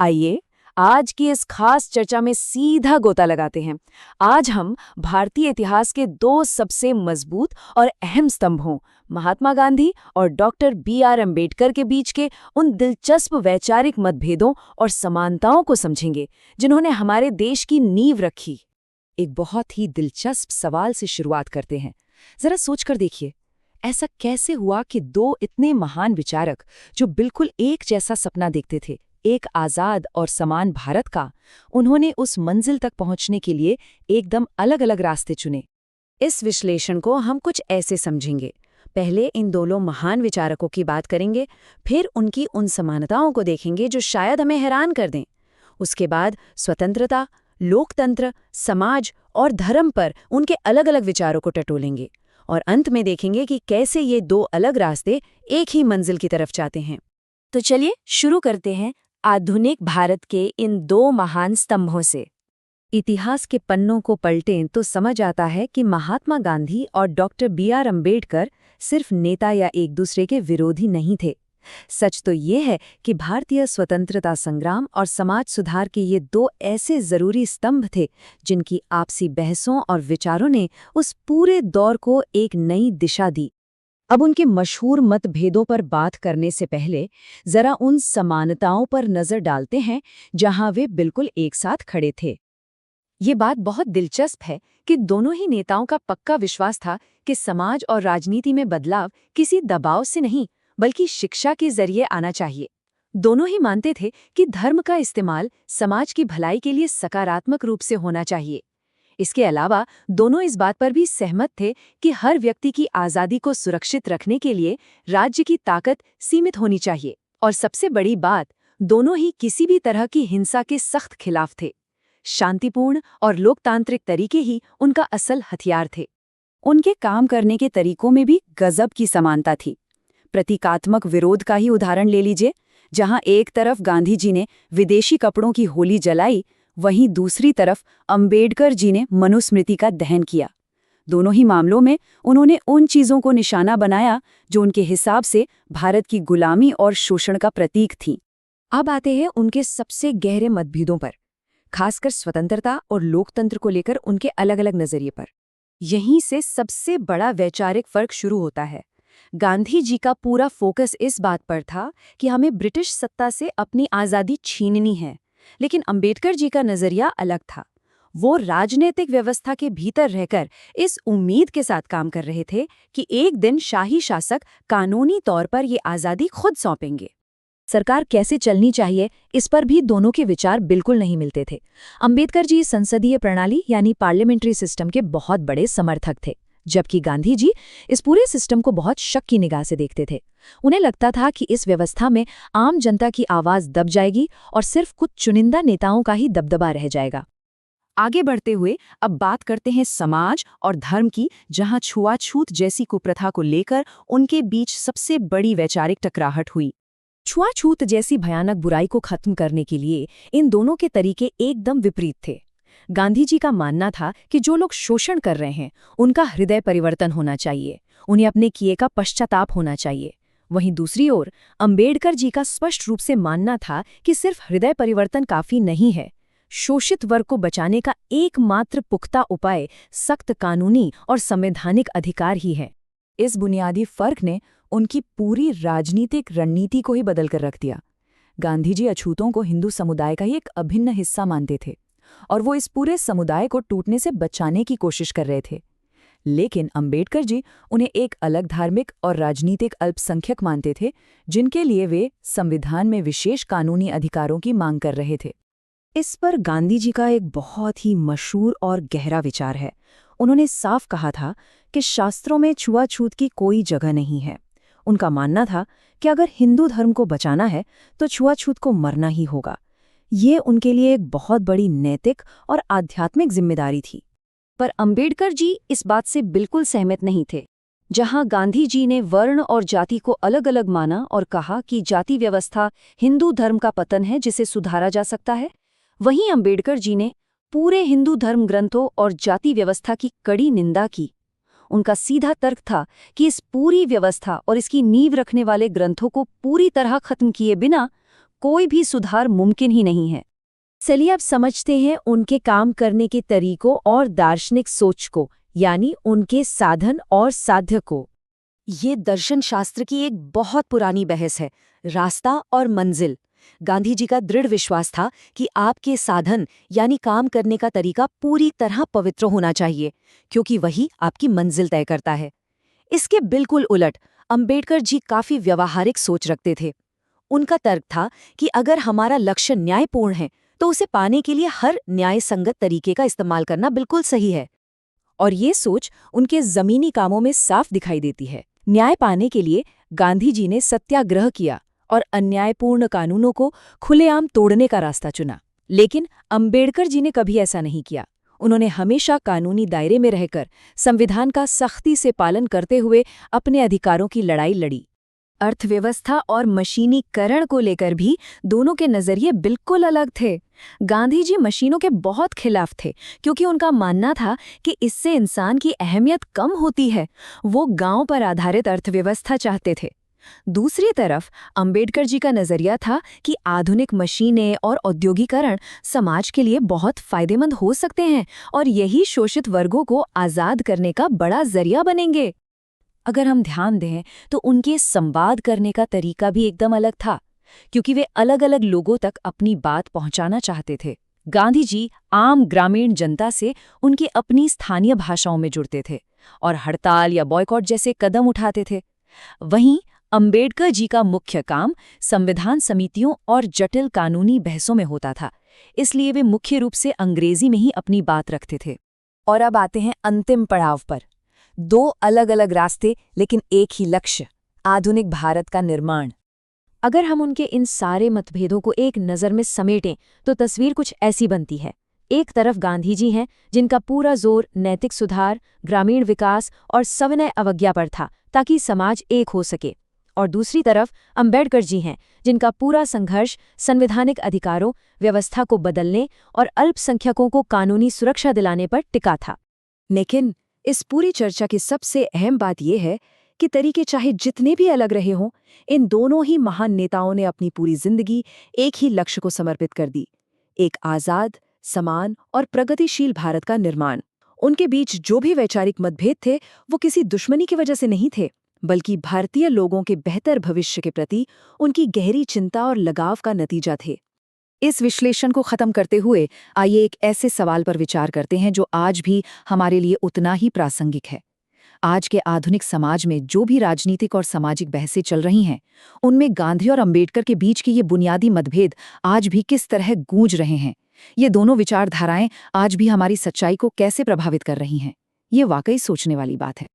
आइए आज की इस खास चर्चा में सीधा गोता लगाते हैं। आज हम भारतीय इतिहास के दो सबसे मजबूत और अहम स्तंभों महात्मा गांधी और डॉक्टर बी.आर. अम्बेडकर के बीच के उन दिलचस्प वैचारिक मतभेदों और समानताओं को समझेंगे जिन्होंने हमारे देश की नींव रखी। एक बहुत ही दिलचस्प सवाल से शुरुआत करते हैं। जरा सोचकर देखिए, ऐसा कैसे हुआ कि दो इतने महान विचारक जो बिल्कुल एक जैसा सपना देखते थे, एक आजाद और समान भारत का, उन्होंने उस मंजिल तक पहुंचने के लिए एकदम अलग-अलग रास्ते चुने। इस विश्लेषण को हम कुछ ऐसे समझेंगे। पहले इन दोनों महान विचारकों की बात करेंगे, फिर उनकी उन समानताओं को देखेंगे जो शायद हमें हैरान कर दें। उसके बाद स्वतंत्रता, लोकतंत्र, समाज और धर्म पर उनके अलग-अलग विचारों को टटोलेंगे और अंत में देखेंगे कि कैसे ये दो अलग रास्ते एक ही मंजिल की तरफ जाते हैं। तो चलिए शुरू करते हैं आधुनिक भारत के इन दो महान स्तंभों से। इतिहास के पन्नों को पलटें तो समझ आता है कि महात्मा गांधी और डॉक्टर बी.आर. अम्बेडकर सिर्फ नेता या एक दूसरे के विरोधी नहीं थे। सच तो ये है कि भारतीय स्वतंत्रता संग्राम और समाज सुधार के ये दो ऐसे जरूरी स्तंभ थे जिनकी आपसी बहसों और विचारों ने उस पूरे दौर को एक नई दिशा दी। अब उनके मशहूर मतभेदों पर बात करने से पहले जरा उन समानताओं पर नजर डालते हैं जहां वे बिल्कुल एक साथ खड़े थे। ये बात बहुत दिलचस्प है कि दोनों ही नेताओं का पक्का विश्वास था कि समाज और राजनीति में बदलाव किसी दबाव से नहीं बल्कि शिक्षा के जरिए आना चाहिए। दोनों ही मानते थे कि धर्म का इस्तेमाल समाज की भलाई के लिए सकारात्मक रूप से होना चाहिए। इसके अलावा दोनों इस बात पर भी सहमत थे कि हर व्यक्ति की आज़ादी को सुरक्षित रखने के लिए राज्य की ताकत सीमित होनी चाहिए। और सबसे बड़ी बात, दोनों ही किसी भी तरह की हिंसा के सख्त खिलाफ थे। शांतिपूर्ण और लोकतांत्रिक तरीके ही उनका असल हथियार थे। उनके काम करने के तरीकों में भी गजब की समानता थी। प्रतीकात्मक विरोध का ही उदाहरण ले लीजिए, जहां एक तरफ गांधी जी ने विदेशी कपड़ों की होली जलाई, वहीं दूसरी तरफ अंबेडकर जी ने मनुस्मृति का दहन किया। दोनों ही मामलों में उन्होंने उन चीजों को निशाना बनाया जो उनके हिसाब से भारत की गुलामी और शोषण का प्रतीक थीं। अब आते हैं उनके सबसे गहरे मतभेदों पर, खासकर स्वतंत्रता और लोकतंत्र को लेकर उनके अलग-अलग नजरिए पर। यहीं से सबसे बड़ा वैचारिक फर्क शुरू होता है। गांधी जी का पूरा फोकस इस बात पर था कि हमें ब्रिटिश सत्ता से अपनी आज़ादी छीननी है, लेकिन अंबेडकर जी का नजरिया अलग था। वो राजनीतिक व्यवस्था के भीतर रहकर इस उम्मीद के साथ काम कर रहे थे कि एक दिन शाही शासक कानूनी तौर पर ये आज़ादी खुद सौंपेंगे। सरकार कैसे चलनी चाहिए, इस पर भी दोनों के विचार बिल्कुल नहीं मिलते थे। अंबेडकर जी संसदीय प्रणाली यानी पार्लियामेंट्री सिस्टम के बहुत बड़े समर्थक थे, जबकि गांधी जी इस पूरे सिस्टम को बहुत शक की निगाह से देखते थे। उन्हें लगता था कि इस व्यवस्था में आम जनता की आवाज दब जाएगी और सिर्फ कुछ चुनिंदा नेताओं का ही दबदबा रह जाएगा। आगे बढ़ते हुए अब बात करते हैं समाज और धर्म की, जहां छुआछूत जैसी कुप्रथा को लेकर उनके बीच सबसे बड़ी वैचारिक टकराहट हुई। छुआछूत जैसी भयानक बुराई को खत्म करने के लिए इन दोनों के तरीके एकदम विपरीत थे। गांधी जी का मानना था कि जो लोग शोषण कर रहे हैं उनका हृदय परिवर्तन होना चाहिए, उन्हें अपने किए का पश्चाताप होना चाहिए। वहीं दूसरी ओर अंबेडकर जी का स्पष्ट रूप से मानना था कि सिर्फ हृदय परिवर्तन काफी नहीं है, शोषित वर्ग को बचाने का एकमात्र पुख्ता उपाय सख्त कानूनी और संवैधानिक अधिकार ही है। इस बुनियादी फर्क ने उनकी पूरी राजनीतिक रणनीति को ही बदल कर रख दिया। गांधी जी अछूतों को हिंदू समुदाय का ही एक अभिन्न हिस्सा मानते थे और वो इस पूरे समुदाय को टूटने से बचाने की कोशिश कर रहे थे। लेकिन अंबेडकर जी उन्हें एक अलग धार्मिक और राजनीतिक अल्पसंख्यक मानते थे, जिनके लिए वे संविधान में विशेष कानूनी अधिकारों की मांग कर रहे थे। इस पर गांधी जी का एक बहुत ही मशहूर और गहरा विचार है। उन्होंने साफ कहा था कि शास्त्रों में छुआछूत की कोई जगह नहीं है। उनका मानना था कि अगर हिंदू धर्म को बचाना है तो छुआछूत को मरना ही होगा। ये उनके लिए एक बहुत बड़ी नैतिक और आध्यात्मिक जिम्मेदारी थी। पर अंबेडकर जी इस बात से बिल्कुल सहमत नहीं थे। जहां गांधी जी ने वर्ण और जाति को अलग अलग माना और कहा कि जाति व्यवस्था हिंदू धर्म का पतन है जिसे सुधारा जा सकता है, वहीं अंबेडकर जी ने पूरे हिंदू धर्म ग्रंथों और जाति व्यवस्था की कड़ी निंदा की। उनका सीधा तर्क था कि इस पूरी व्यवस्था और इसकी नींव रखने वाले ग्रंथों को पूरी तरह खत्म किए बिना कोई भी सुधार मुमकिन ही नहीं है। चलिए अब समझते हैं उनके काम करने के तरीकों और दार्शनिक सोच को, यानी उनके साधन और साध्य को। ये दर्शन शास्त्र की एक बहुत पुरानी बहस है, रास्ता और मंजिल। गांधी जी का दृढ़ विश्वास था कि आपके साधन यानी काम करने का तरीका पूरी तरह पवित्र होना चाहिए, क्योंकि वही आपकी मंजिल तय करता है। इसके बिल्कुल उलट अंबेडकर जी काफी व्यावहारिक सोच रखते थे। उनका तर्क था कि अगर हमारा लक्ष्य न्यायपूर्ण है तो उसे पाने के लिए हर न्याय संगत तरीके का इस्तेमाल करना बिल्कुल सही है। और ये सोच उनके जमीनी कामों में साफ दिखाई देती है। न्याय पाने के लिए गांधी जी ने सत्याग्रह किया और अन्यायपूर्ण कानूनों को खुलेआम तोड़ने का रास्ता चुना। लेकिन अंबेडकर जी ने कभी ऐसा नहीं किया। उन्होंने हमेशा कानूनी दायरे में रहकर संविधान का सख्ती से पालन करते हुए अपने अधिकारों की लड़ाई लड़ी। अर्थव्यवस्था और मशीनीकरण को लेकर भी दोनों के नजरिए बिल्कुल अलग थे। गांधी जी मशीनों के बहुत खिलाफ थे, क्योंकि उनका मानना था कि इससे इंसान की अहमियत कम होती है। वो गांव पर आधारित अर्थव्यवस्था चाहते थे। दूसरी तरफ अंबेडकर जी का नजरिया था कि आधुनिक मशीनें और औद्योगिकरण समाज के लिए बहुत फायदेमंद हो सकते हैं और यही शोषित वर्गों को आजाद करने का बड़ा जरिया बनेंगे। अगर हम ध्यान दें तो उनके संवाद करने का तरीका भी एकदम अलग था, क्योंकि वे अलग अलग लोगों तक अपनी बात पहुंचाना चाहते थे। गांधी जी आम ग्रामीण जनता से उनकी अपनी स्थानीय भाषाओं में जुड़ते थे और हड़ताल या बॉयकॉट जैसे कदम उठाते थे। वहीं अंबेडकर जी का मुख्य काम संविधान समितियों और जटिल कानूनी बहसों में होता था, इसलिए वे मुख्य रूप से अंग्रेजी में ही अपनी बात रखते थे। और अब आते हैं अंतिम पड़ाव पर। दो अलग अलग रास्ते लेकिन एक ही लक्ष्य, आधुनिक भारत का निर्माण। अगर हम उनके इन सारे मतभेदों को एक नज़र में समेटें तो तस्वीर कुछ ऐसी बनती है। एक तरफ गांधी जी हैं जिनका पूरा जोर नैतिक सुधार, ग्रामीण विकास और सविनय अवज्ञा पर था ताकि समाज एक हो सके, और दूसरी तरफ अंबेडकर जी हैं जिनका पूरा संघर्ष संवैधानिक अधिकारों, व्यवस्था को बदलने और अल्पसंख्यकों को कानूनी सुरक्षा दिलाने पर टिका था। लेकिन इस पूरी चर्चा की सबसे अहम बात यह है कि तरीके चाहे जितने भी अलग रहे हों, इन दोनों ही महान नेताओं ने अपनी पूरी जिंदगी एक ही लक्ष्य को समर्पित कर दी, एक आज़ाद, समान और प्रगतिशील भारत का निर्माण। उनके बीच जो भी वैचारिक मतभेद थे वो किसी दुश्मनी की वजह से नहीं थे, बल्कि भारतीय लोगों के बेहतर भविष्य के प्रति उनकी गहरी चिंता और लगाव का नतीजा थे। इस विश्लेषण को खत्म करते हुए आइए एक ऐसे सवाल पर विचार करते हैं जो आज भी हमारे लिए उतना ही प्रासंगिक है। आज के आधुनिक समाज में जो भी राजनीतिक और सामाजिक बहसें चल रही हैं, उनमें गांधी और अंबेडकर के बीच के ये बुनियादी मतभेद आज भी किस तरह गूंज रहे हैं? ये दोनों विचारधाराएं आज भी हमारी सच्चाई को कैसे प्रभावित कर रही हैं? ये वाकई सोचने वाली बात है।